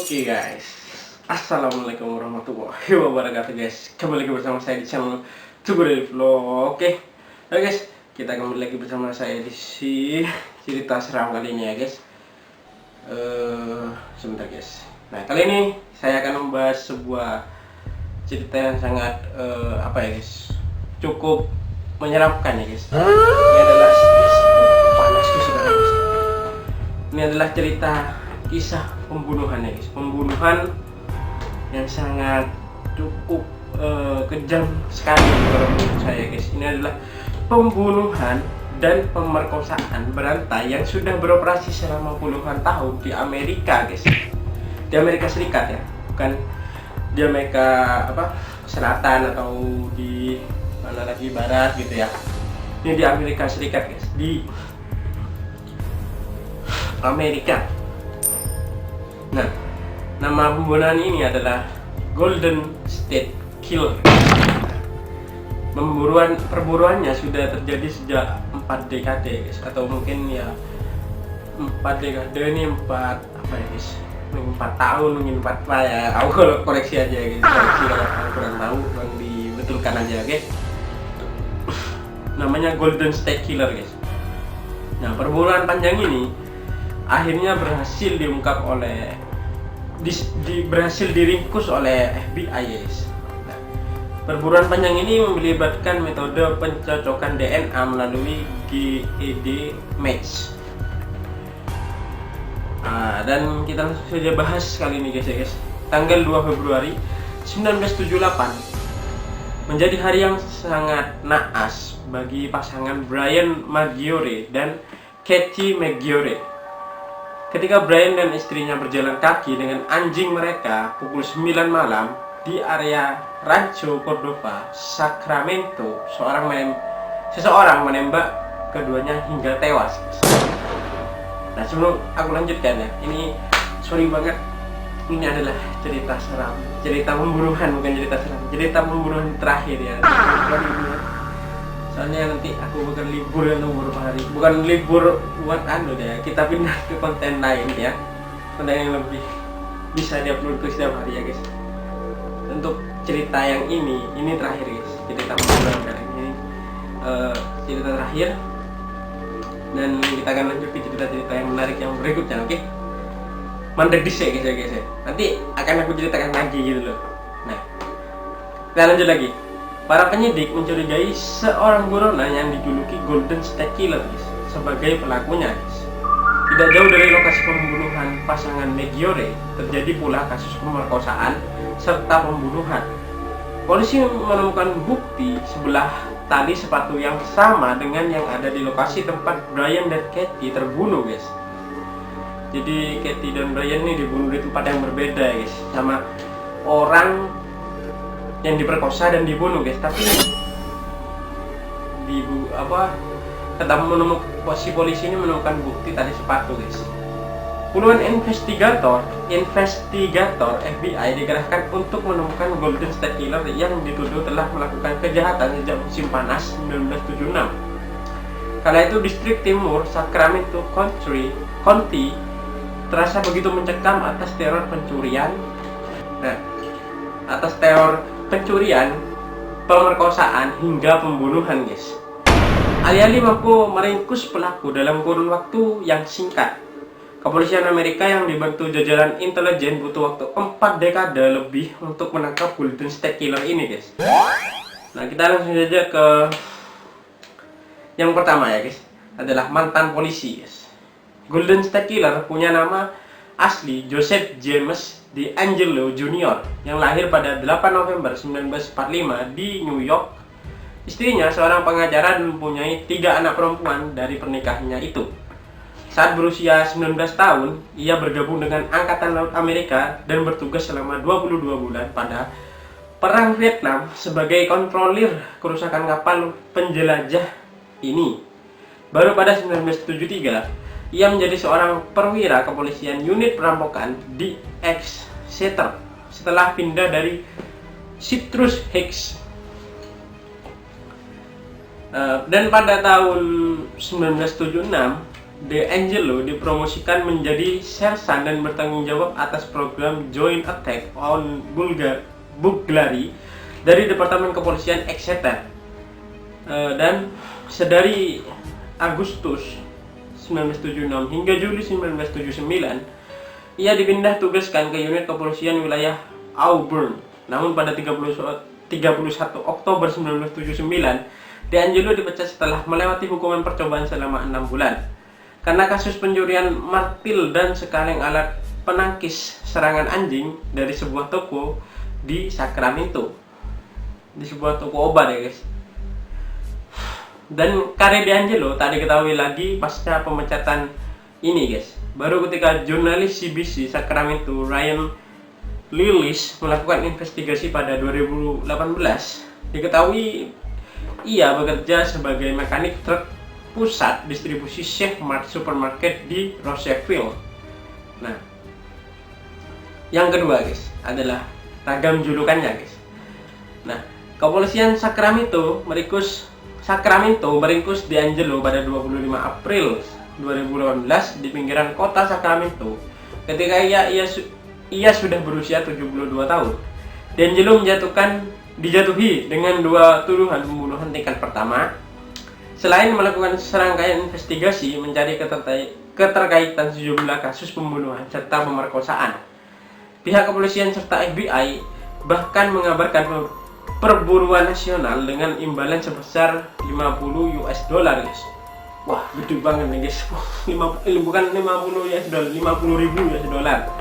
Oke guys, Assalamualaikum warahmatullahi wabarakatuh guys. Kembali lagi bersama saya di channel Tutorial Vlog. Oke guys, kita kembali lagi bersama saya di cerita seram kali ini ya guys. Sebentar guys. Nah kali ini saya akan membahas sebuah cerita yang sangat apa ya guys, cukup menyeramkan ya guys. Ini adalah panas saudara guys. Ini adalah cerita kisah pembunuhan ya guys, pembunuhan yang sangat cukup kejam sekali menurut saya guys. Ini adalah pembunuhan dan pemerkosaan berantai yang sudah beroperasi selama puluhan tahun di Amerika guys, di Amerika Serikat ya, bukan di Amerika Selatan atau di mana lagi barat gitu ya. Ini di Amerika Serikat guys, di Amerika. Nah, nama pembunuhan ini adalah Golden State Killer. Perburuannya sudah terjadi sejak 4 dekade guys, atau mungkin ya 4 dekade ini 4 apa ya guys, 4 tahun mungkin 4 apa ya, aku koreksi aja guys, koreksi kalau aku kurang tahu, kurang dibetulkan aja guys. Namanya Golden State Killer guys. Nah, perburuan panjang ini akhirnya berhasil diungkap oleh berhasil diringkus oleh FBI guys. Nah, perburuan panjang ini melibatkan metode pencocokan DNA melalui GED match. Dan kita langsung saja bahas kali ini guys. Tanggal 2 Februari 1978 menjadi hari yang sangat naas bagi pasangan Brian Maggiore dan Kathy Maggiore. Ketika Brian dan istrinya berjalan kaki dengan anjing mereka pukul 9 malam di area Rancho Cordova, Sacramento, seseorang menembak keduanya hingga tewas. Nah, sebelum aku lanjutkan ya, ini sorry banget, ini adalah cerita seram, cerita pembunuhan, bukan cerita seram, cerita pembunuhan terakhir ya. Soalnya nanti aku bukan libur beberapa hari, bukan libur buat deh, kita pindah ke konten lain ya, konten yang lebih bisa diupload ke setiap hari ya guys. Untuk cerita yang ini terakhir guys, cerita pembunuhan kali ini cerita terakhir, dan kita akan lanjut ke cerita-cerita yang menarik yang berikutnya. Oke, mandek disek guys ya, nanti akan aku ceritakan lagi gitu loh. Nah, kita lanjut lagi. Para penyidik mencurigai seorang buronan yang dijuluki Golden State Killer guys, sebagai pelakunya guys. Tidak jauh dari lokasi pembunuhan pasangan Maggiore terjadi pula kasus pemerkosaan serta pembunuhan. Polisi menemukan bukti sebelah tali sepatu yang sama dengan yang ada di lokasi tempat Brian dan Kathy terbunuh guys. Jadi Kathy dan Brian ini dibunuh di tempat yang berbeda guys, sama orang yang diperkosa dan dibunuh guys. Tapi si polisi ini menemukan bukti tali sepatu guys. Puluhan investigator FBI dikerahkan untuk menemukan Golden State Killer yang dituduh telah melakukan kejahatan sejak musim panas 1976. Kala itu distrik timur Sacramento County terasa begitu mencekam atas teror pencurian. Pencurian, pemerkosaan hingga pembunuhan guys. Alih-alih mampu meringkus pelaku dalam kurun waktu yang singkat, kepolisian Amerika yang dibantu jajaran intelijen butuh waktu 4 dekade lebih untuk menangkap Golden State Killer ini guys. Nah, kita langsung saja ke yang pertama ya guys, adalah mantan polisi guys. Golden State Killer punya nama asli Joseph James D'Angelo Jr. yang lahir pada 8 November 1945 di New York. Istrinya seorang pengacara dan mempunyai 3 anak perempuan dari pernikahannya itu. Saat berusia 19 tahun, ia bergabung dengan Angkatan Laut Amerika dan bertugas selama 22 bulan pada Perang Vietnam sebagai kontrolir kerusakan kapal penjelajah ini. Baru pada 1973, ia menjadi seorang perwira kepolisian unit perampokan di Exeter setelah pindah dari Citrus Heights. Dan pada tahun 1976 D'Angelo dipromosikan menjadi sersan dan bertanggung jawab atas program Joint Attack on Burglary dari Departemen Kepolisian Exeter. Dan sedari Agustus 1976 hingga Juli 1979, ia dipindah tugaskan ke unit kepolisian wilayah Auburn. Namun pada 31 Oktober 1979, D'Angelo dipecat setelah melewati hukuman percobaan selama 6 bulan. Karena kasus pencurian martil dan sekaleng alat penangkis serangan anjing dari sebuah toko di Sacramento, di sebuah toko obat ya guys. Dan karir D'Angelo tak diketahui lagi pasca pemecatan ini guys. Baru ketika jurnalis CBC Sacramento Ryan Lillis melakukan investigasi pada 2018, diketahui ia bekerja sebagai mekanik truk pusat distribusi Chef Mart supermarket di Roosevelt. Nah, yang kedua guys adalah ragam julukannya guys. Nah, kepolisian Sacramento meringkus D'Angelo pada 25 April 2018 di pinggiran kota Sacramento ketika ia sudah berusia 72 tahun. D'Angelo dijatuhi dengan 2 tuduhan pembunuhan tingkat pertama. Selain melakukan serangkaian investigasi mencari keterkaitan sejumlah kasus pembunuhan serta pemerkosaan, pihak kepolisian serta FBI bahkan mengabarkan perburuan nasional dengan imbalan sebesar 50 US dollar guys. Wah, gede banget nih guys. Bukan 50 US dollar, 50.000 US dollar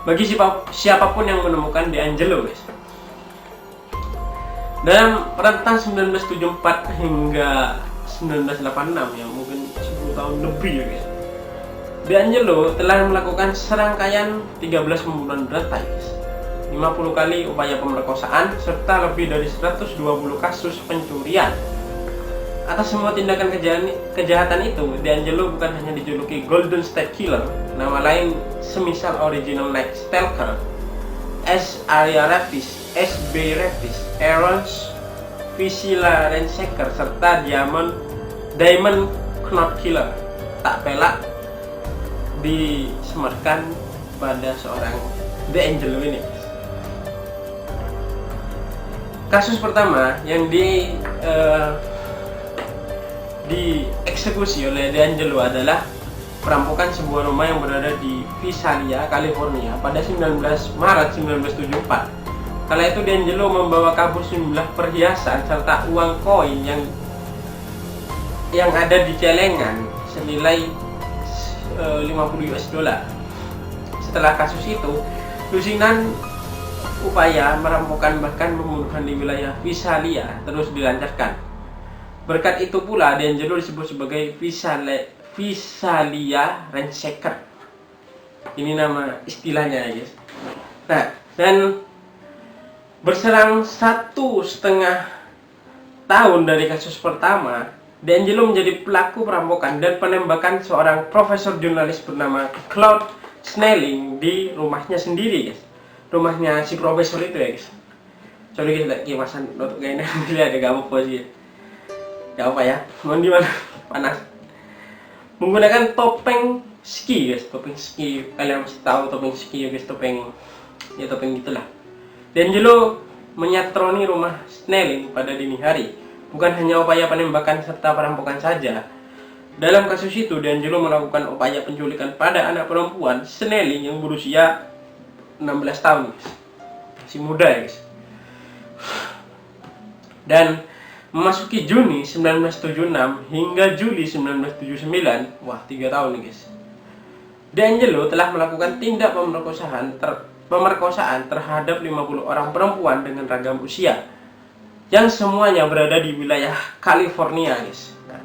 bagi siapapun yang menemukan D'Angelo guys. Dalam rentang 1974 hingga 1986 ya, mungkin 10 tahun lebih ya guys, D'Angelo telah melakukan serangkaian 13 pembunuhan berantai guys, 50 kali upaya pemerkosaan serta lebih dari 120 kasus pencurian. Atas semua tindakan kejahatan itu, D'Angelo bukan hanya dijuluki Golden State Killer, nama lain semisal Original Night Stalker, S. Area Rapist, S.B. Rapist, Aaron's Viscilla Ransacker, serta Diamond Knot Killer. Tak pelak disematkan pada seorang D'Angelo ini. Kasus pertama yang dieksekusi oleh D'Angelo adalah perampokan sebuah rumah yang berada di Visalia, California pada 19 Maret 1974. Kala itu D'Angelo membawa kabur sejumlah perhiasan serta uang koin yang ada di celengan senilai 50 US dollar. Setelah kasus itu, lusinan upaya merampokan bahkan pembunuhan di wilayah Visalia terus dilancarkan. Berkat itu pula D'Angelo disebut sebagai Viscalia Ransacker. Ini nama istilahnya guys. Nah, dan berselang 1,5 tahun dari kasus pertama, D'Angelo menjadi pelaku perampokan dan penembakan seorang profesor jurnalis bernama Claude Snelling di rumahnya sendiri guys. Rumahnya si profesor itu ya guys. Coba kita kimasan untuk kayaknya ada kamu posisi. Gak apa ya, mohon gimana, panas. Menggunakan topeng ski guys, topeng ski. Kalian mesti tahu topeng ski ya guys, topeng gitulah. D'Angelo menyatroni rumah Snelling pada dini hari. Bukan hanya upaya penembakan serta perampokan saja. Dalam kasus itu, D'Angelo melakukan upaya penculikan pada anak perempuan Snelling yang berusia 16 tahun guys. Masih muda ya guys. Dan memasuki Juni 1976 hingga Juli 1979, wah 3 tahun nih guys, D'Angelo telah melakukan tindak pemerkosaan terhadap 50 orang perempuan dengan ragam usia, yang semuanya berada di wilayah California guys. Nah,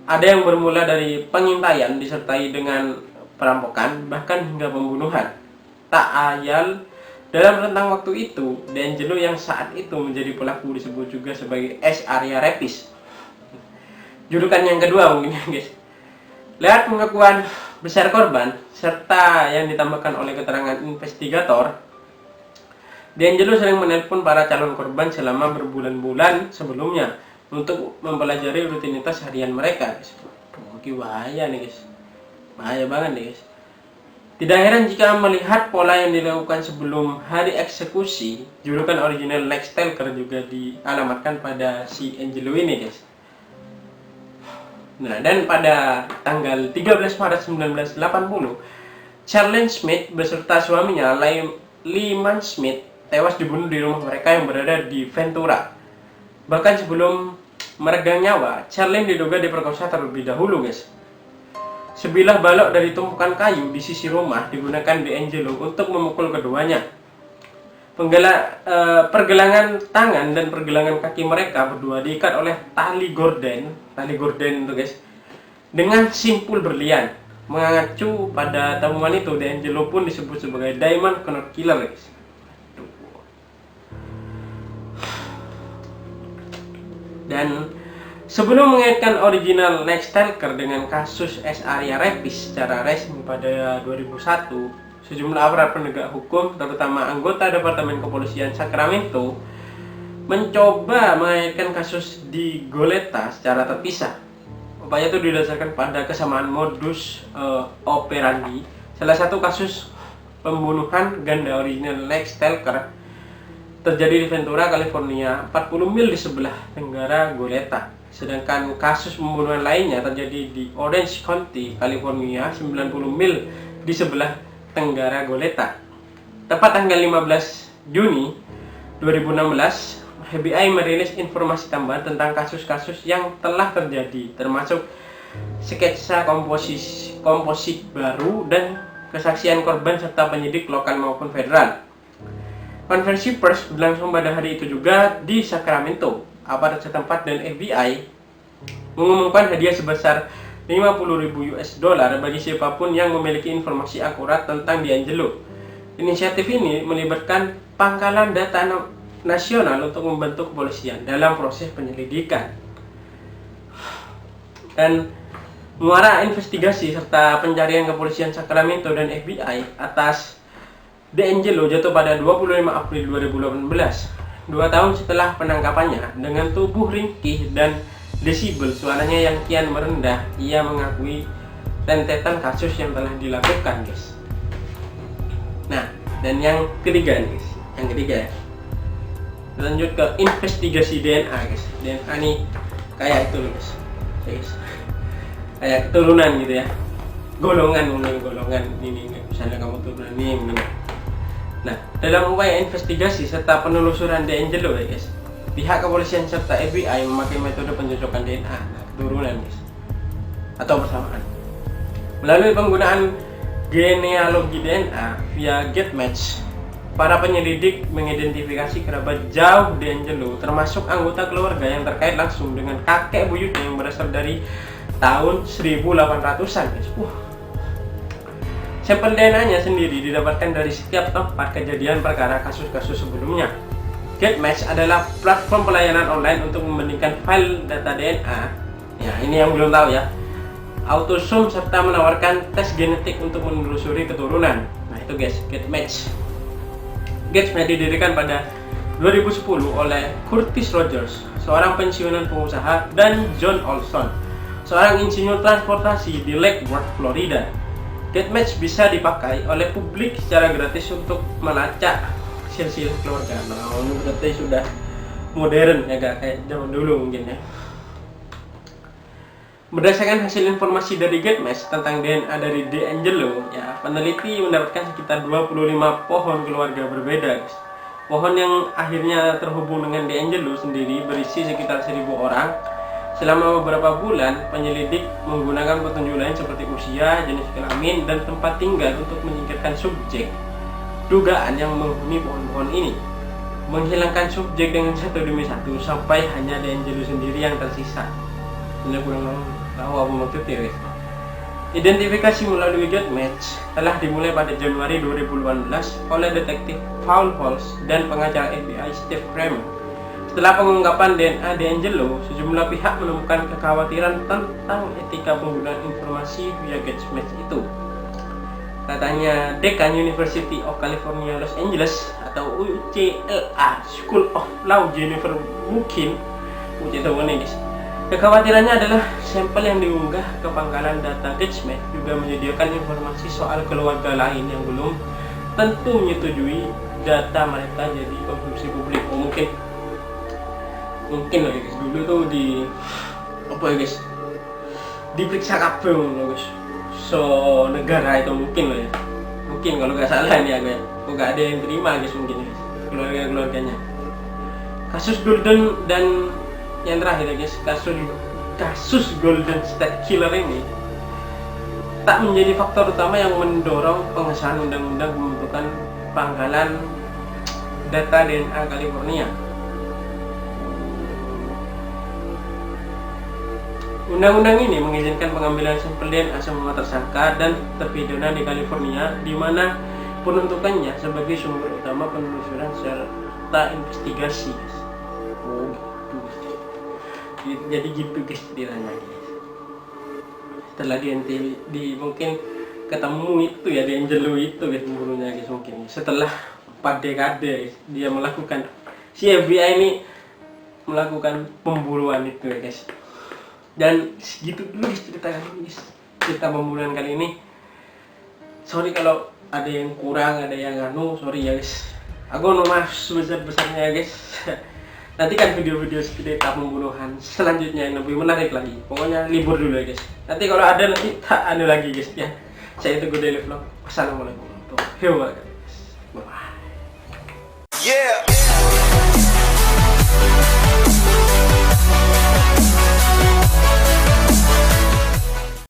ada yang bermula dari pengintaian disertai dengan perampokan bahkan hingga pembunuhan. Tak ayal, dalam rentang waktu itu, D'Angelo yang saat itu menjadi pelaku disebut juga sebagai S. Area Rapist. Julukan yang kedua mungkin guys. Lewat pengakuan besar korban serta yang ditambahkan oleh keterangan investigator, D'Angelo sering menelpon para calon korban selama berbulan-bulan sebelumnya untuk mempelajari rutinitas harian mereka guys. Oke, bahaya nih guys, bahaya banget nih guys. Tidak heran jika melihat pola yang dilakukan sebelum hari eksekusi, julukan original Lex Stalker juga dialamatkan pada si Angelo ini guys. Nah, dan pada tanggal 13 Maret 1980, Charlene Smith beserta suaminya Lyman Smith tewas dibunuh di rumah mereka yang berada di Ventura. Bahkan sebelum meregang nyawa, Charlene diduga diperkosa terlebih dahulu guys. Sebilah balok dari tumpukan kayu di sisi rumah digunakan D'Angelo untuk memukul keduanya. Pergelangan tangan dan pergelangan kaki mereka berdua diikat oleh tali gorden itu guys, dengan simpul berlian. Mengacu pada temuan itu, D'Angelo pun disebut sebagai Diamond Knot Killer guys. Dan sebelum mengaitkan original Lex Stalker dengan kasus S.Aria Repis secara resmi pada 2001, sejumlah aparat penegak hukum, terutama anggota Departemen Kepolisian Sacramento, mencoba mengaitkan kasus di Goleta secara terpisah. Upaya itu didasarkan pada kesamaan modus operandi. Salah satu kasus pembunuhan ganda original Lex Stalker terjadi di Ventura, California, 40 mil di sebelah tenggara Goleta. Sedangkan kasus pembunuhan lainnya terjadi di Orange County, California, 90 mil di sebelah tenggara Goleta. Tepat tanggal 15 Juni 2016, FBI merilis informasi tambahan tentang kasus-kasus yang telah terjadi, termasuk sketsa komposit baru dan kesaksian korban serta penyidik lokal maupun federal. Konferensi pers berlangsung pada hari itu juga di Sacramento. Aparat setempat dan FBI mengumumkan hadiah sebesar 50.000 US dollar bagi siapapun yang memiliki informasi akurat tentang D'Angelo. Inisiatif ini melibatkan Pangkalan Data Nasional untuk membantu kepolisian dalam proses penyelidikan. Dan muara investigasi serta pencarian kepolisian Sacramento dan FBI atas D'Angelo jatuh pada 25 April 2018, 2 tahun setelah penangkapannya. Dengan tubuh ringkih dan desibel suaranya yang kian merendah, ia mengakui rentetan kasus yang telah dilakukan guys. Nah, dan yang ketiga nih guys, yang ketiga ya, lanjut ke investigasi DNA guys. DNA nih kayak itu guys, kayak keturunan gitu ya, golongan ini misalnya kamu turunan ini. Nah, dalam upaya investigasi serta penelusuran D'Angelo ya guys, pihak kepolisian serta FBI memakai metode pencocokan DNA keturunan guys, atau bersamaan. Melalui penggunaan genealogi DNA via GetMatch, para penyelidik mengidentifikasi kerabat jauh D'Angelo, termasuk anggota keluarga yang terkait langsung dengan kakek buyutnya yang berasal dari tahun 1800-an guys. Sampel DNA-nya sendiri didapatkan dari setiap tempat kejadian perkara kasus-kasus sebelumnya. GetMatch adalah platform pelayanan online untuk membandingkan file data DNA. Ya, ini yang belum tahu ya. Autosome serta menawarkan tes genetik untuk menelusuri keturunan. Nah, itu guys, GetMatch. GetMatch didirikan pada 2010 oleh Curtis Rogers, seorang pensiunan pengusaha, dan John Olson, seorang insinyur transportasi di Lake Worth, Florida. GetMatch bisa dipakai oleh publik secara gratis untuk melacak silsilah keluarga. Nah, ini berarti sudah modern ya, gak kayak zaman dulu mungkin ya. Berdasarkan hasil informasi dari GetMatch tentang DNA dari D'Angelo, ya, peneliti mendapatkan sekitar 25 pohon keluarga berbeda guys. Pohon yang akhirnya terhubung dengan D'Angelo sendiri berisi sekitar 1.000 orang. Selama beberapa bulan, penyelidik menggunakan petunjuk lain seperti usia, jenis kelamin, dan tempat tinggal untuk menyingkirkan subjek dugaan yang menghuni pohon-pohon ini, menghilangkan subjek dengan satu demi satu sampai hanya D'Angelo sendiri yang tersisa. Ini kurang tahu apa maksudnya guys. Identifikasi melalui GetMatch telah dimulai pada Januari 2018 oleh detektif Paul Holtz dan pengacara FBI Steve Kramer. Setelah pengungkapan DNA D'Angelo, sejumlah pihak menemukan kekhawatiran tentang etika penggunaan informasi via GetMatch itu. Katanya dekan University of California Los Angeles atau UCLA School of Law Jennifer Buckin, guys, Kekhawatirannya adalah sampel yang diunggah ke pangkalan data GetSmith juga menyediakan informasi soal keluarga lain yang belum tentu menyetujui data mereka jadi konsumsi publik. Mungkin loh guys, dulu tuh di apa ya guys, diperiksa kabel loh guys, so negara itu mungkin loh ya, mungkin kalau nggak salah ini ya guys, nggak ada yang terima guys, mungkin guys, keluarganya. Kasus Golden dan yang terakhir ya guys, kasus Golden State Killer ini tak menjadi faktor utama yang mendorong pengesahan undang-undang pembentukan pangkalan data DNA California. Undang-undang ini mengizinkan pengambilan sampel DNA semua tersangka dan terpidana di California, di mana penuntukannya sebagai sumber utama penelusuran serta investigasi. Oh, gitu. Jadi gitu guys ceritanya guys. Setelah di mungkin ketemu itu ya, di Angelo itu guys pembunuhnya guys, mungkin setelah 4 dekade guys, dia melakukan, si FBI ini melakukan pembunuhan itu ya guys. Dan segitu dulu guys cerita kali ini guys, cerita pembunuhan kali ini. Sorry kalau ada yang kurang, ada yang sorry ya guys, aku mohon maaf sebesar-besarnya ya guys. Nantikan video-video cerita pembunuhan selanjutnya yang lebih menarik lagi. Pokoknya libur dulu ya guys, nanti kalau ada nanti tak lagi guys ya. Saya Teguh Daily Vlog. Wassalamualaikum warahmatullahi wabarakatuh. Bye bye. Yeah.